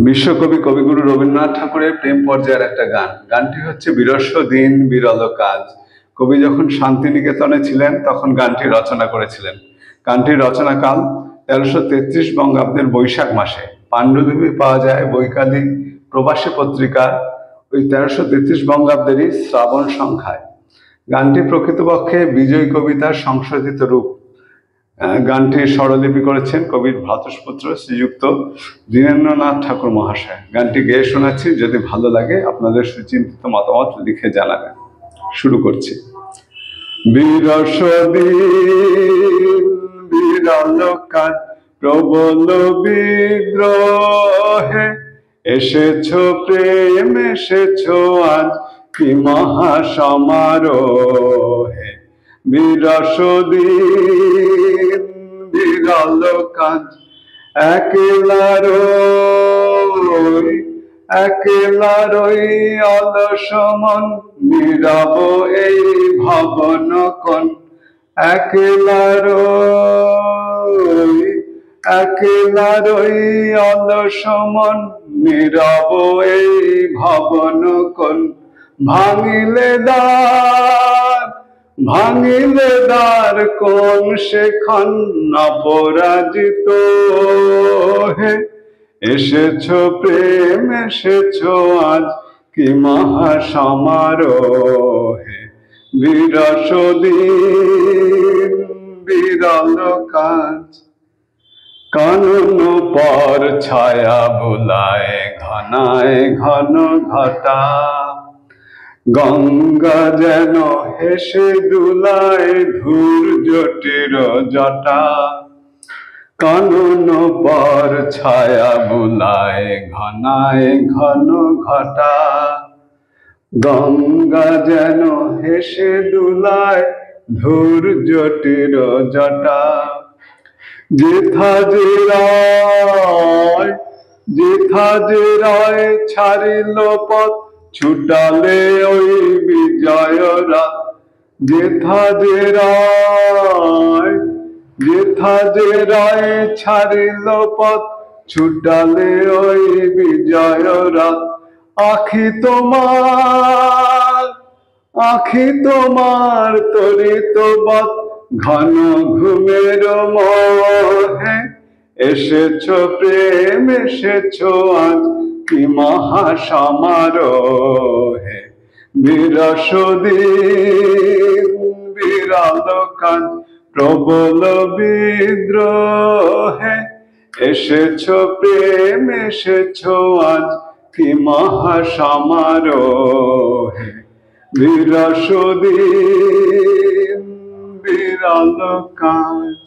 বিশ্বকবি কবিগুরু রবীন্দ্রনাথ ঠাকুরের প্রেম পর্যায়ের একটা গান। গানটি হচ্ছে বিরস্ব দিন বিরল কাজ। কবি যখন শান্তিনিকেতনে ছিলেন তখন গানটি রচনা করেছিলেন। গানটির রচনাকাল 1333 বঙ্গাব্দের বৈশাখ মাসে। পাণ্ডুলিপি পাওয়া যায় বৈকালিক প্রবাসী পত্রিকা ওই 1333 বঙ্গাব্দেরই শ্রাবণ সংখ্যায়। গানটি প্রকৃতপক্ষে বিজয় কবিতার সংশোধিত রূপ। গানটি স্বরলিপি করেছেন কবির ভ্রাতুষ্পুত্র শ্রীযুক্ত দীনেন্দ্রনাথ ঠাকুর মহাশয়। গানটি গেয়ে শোনাচ্ছি, যদি ভালো লাগে আপনাদের সুচিন্তিত মতামত লিখে জানাবেন। শুরু করছি। বিরস দিন বিরল কাজ প্রবল বিদ্রোহে, এসেছো প্রেম এসেছো আজ কি মহা সমারোহে। বিরস দিন বিরল কাজ একলা রই অলস মন, নীরব এই ভবন কোণ। একলা রই অলস মন, নীরব এই ভবন কোণ। ভাঙিলে দ্বার কোন সেখান অপরাজিত হে। এসেছো প্রেম এসেছো আজ কি মহা সমারোহে। বিরস দিন বিরল কাজ কানন পর ছায়া বুলায় ঘনায় ঘন ঘটা। গঙ্গা যেন হেসে দুলায় ধূর জটির জটা। কানন পর ছায়া বুলায় ঘনায় ঘন ঘটা। গঙ্গা যেন হেসে দুলায় ধূর জটির জটা। যেথা যে রায় ছাড়িল পথ, ছুটালে ওই বিজয় রাত। যেথা যে রায় ছাড়িল পথ, ছুটালে ওই বিজয় রাত। আখি তোমার তরিত বত, ঘন ঘুমের মোহে। এসেছো প্রেম এসেছো আজ কি মহা সমারোহে। বিরস দিন বিরল কাজ প্রবল বিদ্রোহে, এসেছো প্রেম এসেছো আজ কি মহা সমারোহে। বিরস দিন বিরল কাজ।